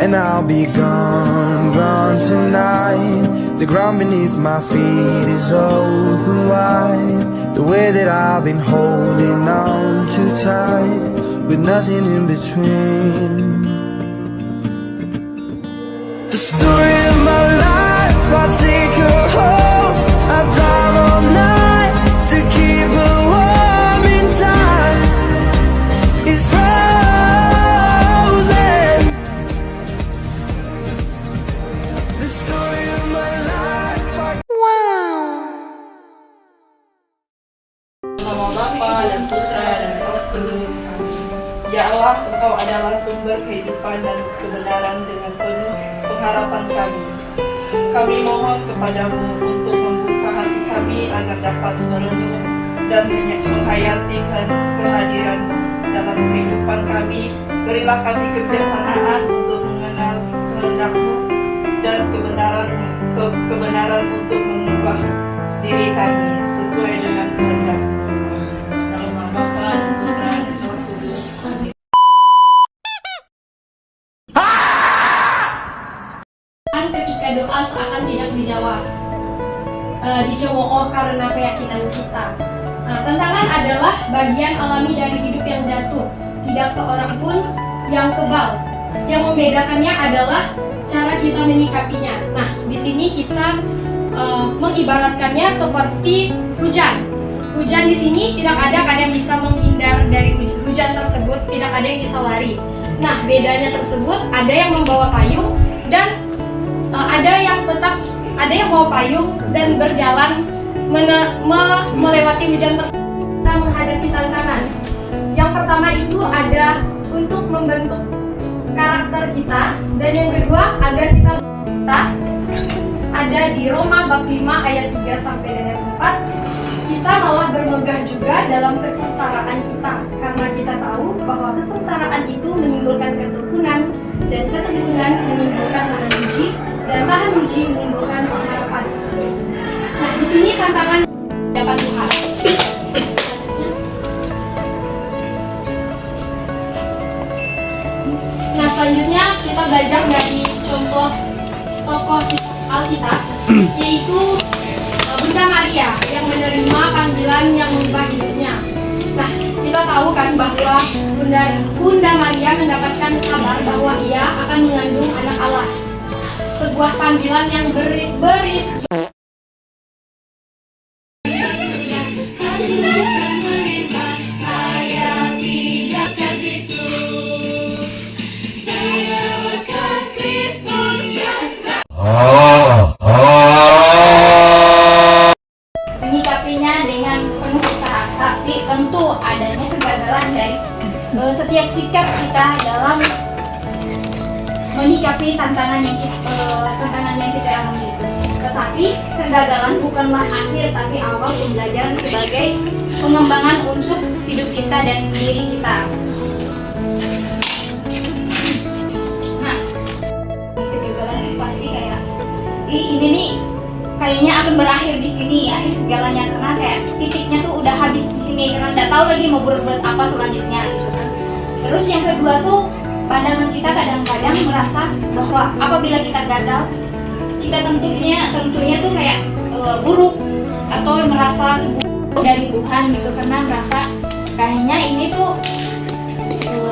and I'll be gone, gone tonight. The ground beneath my feet is open wide. The way that I've been holding on too tight, with nothing in between. The story of my life, I take her home. I drive all night to keep her warm in time. It's frozen. The story of my life. Nama Bapa dan Putra dan Roh Kudus. Ya Allah, Engkau adalah sumber kehidupan dan kebenaran. Dengan penuh pengharapan kami, kami mohon kepadamu untuk membuka hati kami agar dapat merenung dan menghayati kehadiran-Mu dalam kehidupan kami. Berilah kami kebijaksanaan untuk mengenal kehendak-Mu dan kebenaran untuk mengubah diri kami sesuai dengan kehendak-Mu. Dalam nama Bapa dan Putra dan Roh Kudus. Amin. Ketika doa seakan tidak dijawab, dicemooh karena keyakinan kita. Tantangan adalah bagian alami dari hidup yang jatuh. Tidak seorang pun yang kebal. Yang membedakannya adalah cara kita menyikapinya. Nah, di sini kita mengibaratkannya seperti hujan. Hujan di sini tidak ada yang bisa menghindar dari hujan tersebut, tidak ada yang bisa lari. Nah, bedanya tersebut ada yang membawa payung dan ada yang bawa payung dan berjalan melewati hujan tersebut. Kita menghadapi tantangan. Yang pertama itu ada untuk membentuk karakter kita, dan yang kedua agar kita ada di Roma bab 5 ayat 3 sampai dengan 4. Kita malah bermegah juga dalam kesengsaraan kita, karena kita tahu bahwa kesengsaraan itu menimbulkan keteguhan, dan keteguhan menimbulkan tahan uji, dan tahan uji menimbulkan pengharapan. Nah, di sini tantangan dapat Tuhan. Nah, selanjutnya kita belajar dari contoh tokoh Alkitab, yaitu Bunda Maria yang menerima panggilan yang mengubah hidupnya. Nah, kita tahu kan bahwa Bunda Maria mendapatkan kabar bahwa ia akan mengandung anak Allah. Sebuah panggilan yang berisi menyikapinya dengan penuh usaha, tapi tentu adanya kegagalan dari setiap sikap kita dalam menyikapi tantangan yang kita alami. Tetapi kegagalan bukanlah akhir, tapi awal pembelajaran sebagai pengembangan unsur hidup kita dan diri kita. Nah, kegagalan itu pasti kayak ini nih kayaknya akan berakhir di sini, akhir segalanya, karena kayak titiknya tuh udah habis di sini, karena nggak tahu lagi mau berbuat apa selanjutnya gitu kan. Terus yang kedua tuh, pandangan kita kadang-kadang merasa bahwa apabila kita gagal, kita tentunya tuh kayak buruk atau merasa sebuah dari Tuhan gitu, karena merasa kayaknya ini tuh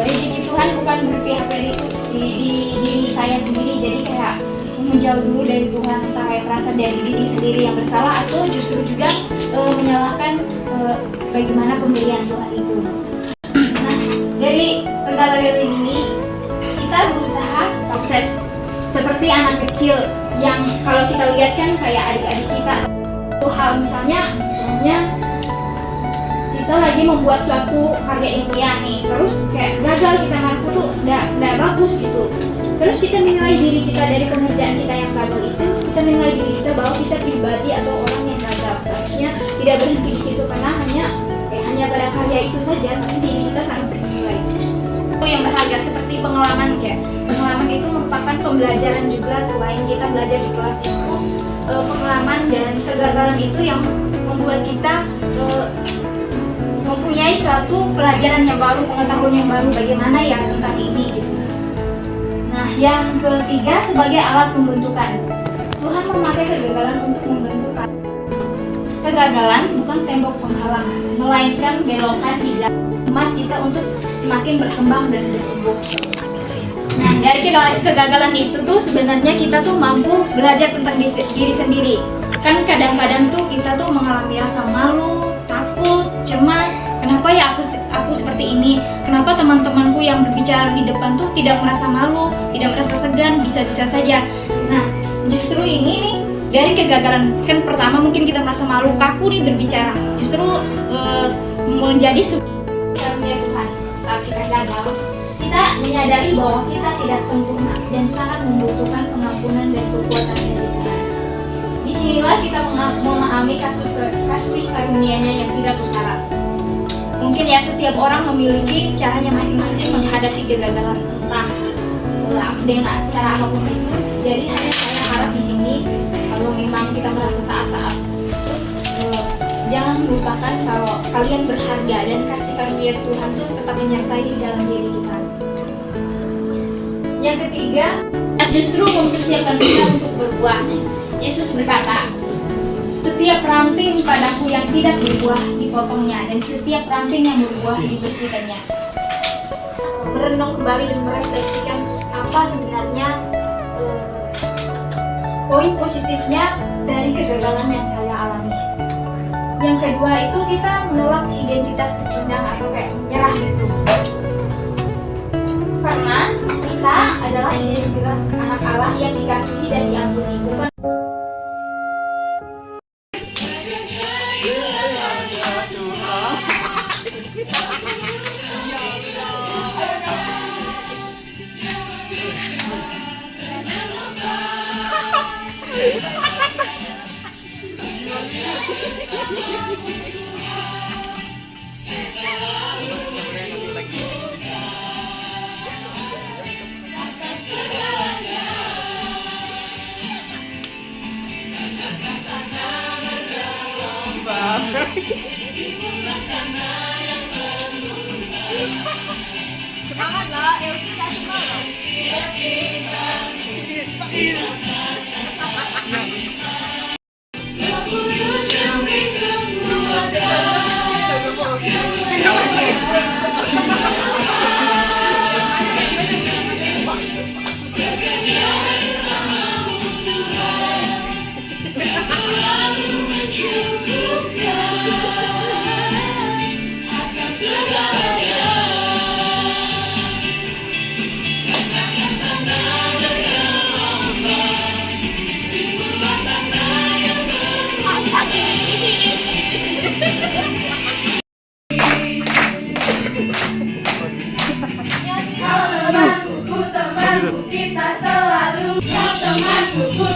rezeki Tuhan bukan berpihak dari diri saya sendiri, jadi kayak menjauh dulu dari Tuhan, entah kayak merasa dari diri sendiri yang bersalah atau justru juga menyalahkan bagaimana pemberian Tuhan itu. Nah, dari kegalauan ini kita berusaha proses seperti anak kecil yang kalau kita lihat kan kayak adik-adik kita itu hal misalnya kita lagi membuat suatu karya ilmiah nih, terus kayak gagal, kita merasa tuh nggak bagus gitu. Terus kita menilai diri kita dari pengerjaan kita yang gagal itu, kita menilai diri kita bahwa kita pribadi atau orang yang gagal. Seharusnya tidak berhenti di situ, karena hanya pada karya itu saja, tapi diri kita sangat bernilai. Yang berharga seperti pengalaman itu merupakan pembelajaran juga. Selain kita belajar di kelas, justru pengalaman dan kegagalan itu yang membuat kita mempunyai suatu pelajaran yang baru, pengetahuan yang baru bagaimana ya tentang ini gitu. Nah, yang ketiga sebagai alat pembentukan. Tuhan memakai kegagalan untuk membentukkan. Kegagalan bukan tembok penghalang, melainkan belokan di jalan emas kita untuk semakin berkembang dan bertumbuh. Nah, dari kegagalan itu tuh sebenarnya kita tuh mampu belajar tentang diri sendiri. Kan kadang-kadang tuh kita tuh mengalami rasa malu, takut, cemas. Kenapa ya aku seperti ini? Kenapa teman-temanku yang berbicara di depan tuh tidak merasa malu, tidak merasa segan, bisa-bisa saja. Nah, justru ini nih dari kegagalan, kan pertama mungkin kita merasa malu, kaku nih berbicara. Justru menjadi karunia Tuhan. Saat kita gagal, kita menyadari bahwa kita tidak sempurna dan sangat membutuhkan pengampunan dan kekuatan dari Tuhan. Disinilah kita memahami kasih karunia-Nya yang tidak bersyarat. Mungkin ya setiap orang memiliki caranya masing-masing menghadapi kegagalan, entah dengan cara apapun itu. Jadi saya harap di sini kalau memang kita merasa saat-saat jangan melupakan kalau kalian berharga dan kasih karunia Tuhan itu tetap menyertai dalam diri kita. Yang ketiga, justru mempersiapkan kita untuk berbuah. Yesus berkata, setiap ranting padaku yang tidak berbuah dipotongnya, dan setiap ranting yang berbuah dibersihkannya. Merenung kembali dan merefleksikan apa sebenarnya poin positifnya dari kegagalan yang saya alami. Yang kedua itu kita menolak identitas pecundang atau kayak menyerah gitu. Karena kita adalah identitas anak Allah yang dikasihi dan diampuni, bukan Semangatlah, Elki tak semangat.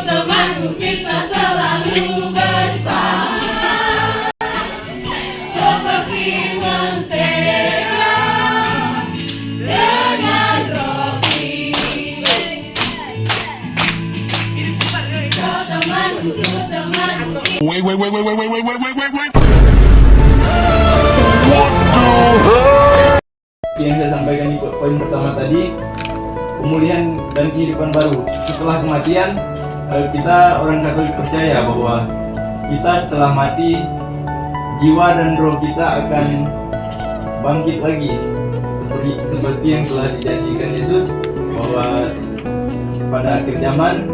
Temanku kita selalu bersama seperti mentega dengan roti. Kau temanku. Wait. Yang saya sampaikan di poin pertama tadi, pemulihan dan kehidupan baru setelah kematian. Kita orang Katolik percaya bahwa kita setelah mati, jiwa dan roh kita akan bangkit lagi seperti yang telah dijanjikan Yesus, bahwa pada akhir zaman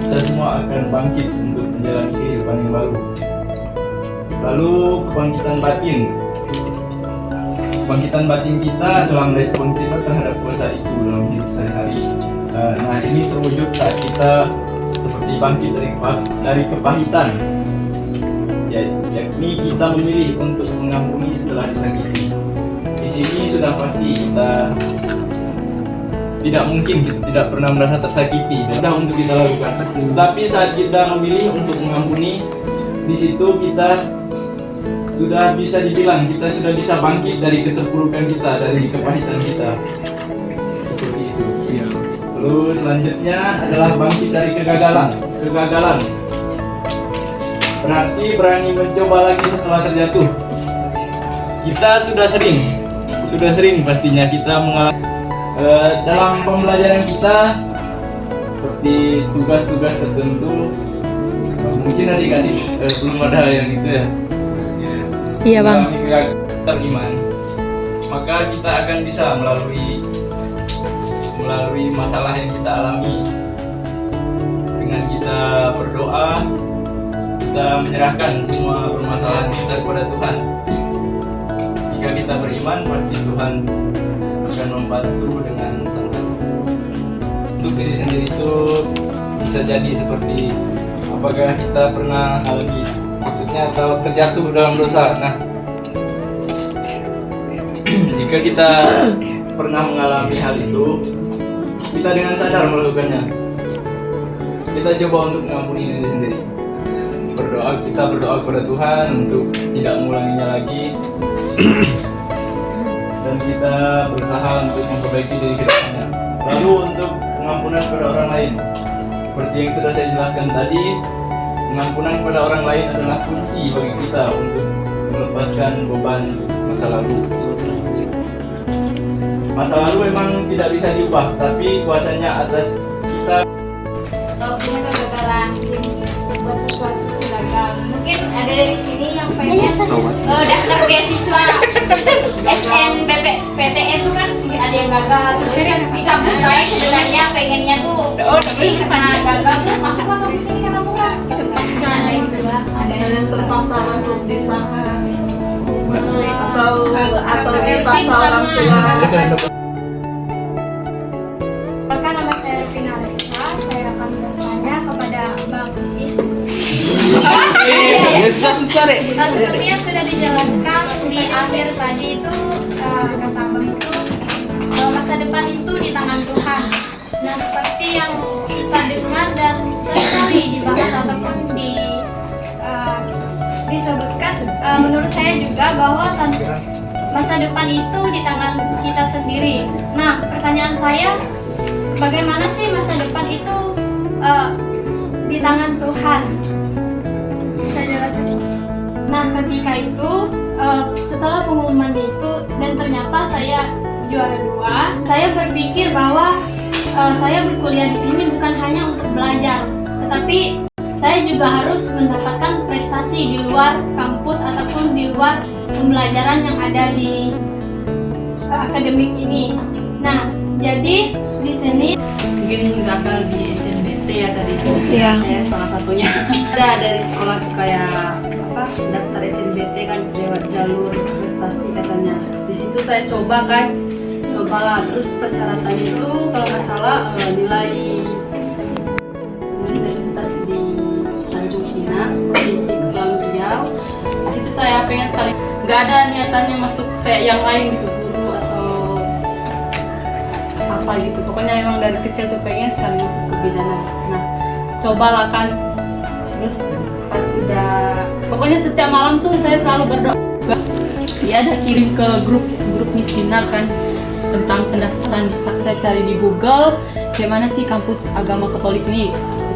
kita semua akan bangkit untuk menjalani kehidupan yang baru. Lalu kebangkitan batin kita dalam respon kita terhadap kuasa itu dalam hidup sehari-hari. Nah, ini terwujud saat kita seperti bangkit dari kepahitan, yakni kita memilih untuk mengampuni setelah disakiti. Di sini sudah pasti kita tidak pernah merasa tersakiti, mudah untuk kita lakukan. Tapi saat kita memilih untuk mengampuni, di situ kita sudah bisa dibilang kita sudah bisa bangkit dari keterpurukan kita, dari kepahitan kita. Seperti itu. Lalu selanjutnya adalah bangkit dari kegagalan. Berarti berani mencoba lagi setelah terjatuh. Kita sudah sering pastinya kita mengalami dalam pembelajaran kita seperti tugas-tugas tertentu. Mungkin adik-adik belum ada yang itu ya. Iya bang. Mengalami kegagalan iman, maka kita akan bisa melalui masalah yang kita alami. Dengan kita berdoa, kita menyerahkan semua permasalahan kita kepada Tuhan. Jika kita beriman, pasti Tuhan akan membantu dengan sangat. Untuk diri sendiri itu bisa jadi seperti apakah kita pernah alami, maksudnya atau terjatuh dalam dosa. Nah, jika kita pernah mengalami hal itu, kita dengan sadar melakukannya. Kita coba untuk mengampuni diri sendiri. Kita berdoa kepada Tuhan untuk tidak mengulanginya lagi. Dan kita berusaha untuk memperbaiki diri kita. Lalu untuk pengampunan kepada orang lain, seperti yang sudah saya jelaskan tadi, pengampunan kepada orang lain adalah kunci bagi kita untuk melepaskan beban masa lalu. Masa lalu memang tidak bisa diubah, tapi kuasanya atas kita. Kalau punya kegagalan, buat sesuatu itu gagal. Mungkin ada dari sini yang pengen daftar beasiswa SNMPTN itu kan mungkin ada yang gagal. Terus di kampus lain sebenarnya pengennya tuh gagal tuh masuk ke kampus ini karena murah. Terpaksa ada gitu lah. Ada yang terpaksa masuk di sana atau dipaksa orang tua. Maka nama saya Revina Alexa, saya akan bertanya kepada Bang Sis. Susah deh. Seperti yang sudah dijelaskan di akhir tadi itu kata Bang itu masa depan itu di tangan Tuhan. Nah seperti yang kita dengar dan sekali dibahas ataupun disebutkan, menurut saya juga bahwa masa depan itu di tangan kita sendiri. Nah pertanyaan saya, bagaimana sih masa depan itu di tangan Tuhan? Bisa jelasin? Nah ketika itu setelah pengumuman itu dan ternyata saya juara 2, saya berpikir bahwa saya berkuliah di sini bukan hanya untuk belajar, tetapi saya juga harus mendapatkan prestasi di luar kampus ataupun di luar pembelajaran yang ada di akademik ini. Nah jadi di sini Mungkin gagal di SNBT ya tadi. Iya. Saya salah satunya. Ada dari sekolah tuh kayak daftar SNBT kan lewat jalur prestasi katanya. Di situ saya cobalah. Terus persyaratan itu kalau nggak salah nilai universitas di Tanjung Pinang, Provinsi Kepulauan Riau. Di situ saya pengen sekali. Nggak ada niatannya masuk kayak yang lain gitu, guru atau apa gitu. Pokoknya emang dari kecil tuh pengen sekali masuk ke bidanan. Nah, cobalah kan. Terus pas udah, pokoknya setiap malam tuh saya selalu berdoa. Dia ada kirim ke grup Miskinar kan tentang pendaftaran. Saya cari di Google gimana sih kampus agama Katolik nih,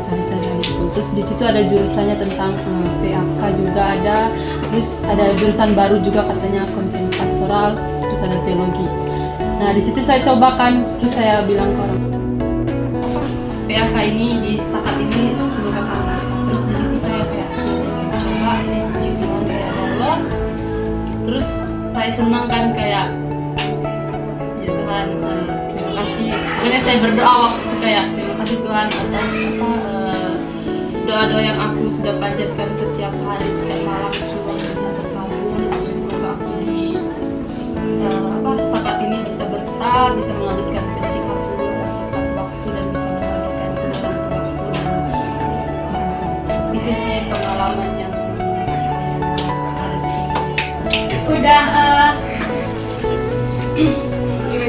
cari gitu. Terus di situ ada jurusannya tentang PAK juga ada. Terus ada jurusan baru juga katanya konseling pastoral. Terus ada teologi. Nah di situ saya coba kan, terus saya bilang ke orang PAK ini di setakat ini semoga kampus. Terus di situ saya kayak coba puji Tuhan saya lolos. Terus saya senang kan kayak ya Tuhan terima kasih. Pokoknya saya berdoa waktu itu kayak terima kasih Tuhan atas doa-doa yang aku sudah panjatkan setiap hari, setiap malam itu terkabul. Semoga aku di setakat ini bisa betah, bisa melanjutkan pendidikan aku tepat waktu dan bisa membagikan kebenaran waktu dan bangsa. Itu sih pengalaman yang udah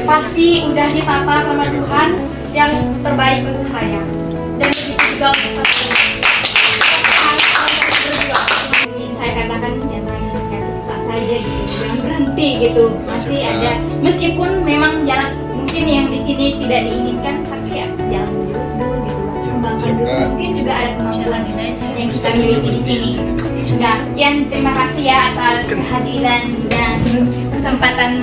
pasti udah ditata sama Tuhan yang terbaik untuk saya, dan begitu juga untuk ingin saya katakan jangan susah saja gitu, jangan berhenti gitu, masih ada meskipun memang jalan mungkin yang di sini tidak diinginkan, tapi ya jalan dulu gitu, kembangkan dulu, mungkin juga ada kemampuan yang kita miliki di sini. Sudah sekian, terima kasih ya atas kehadiran dan kesempatan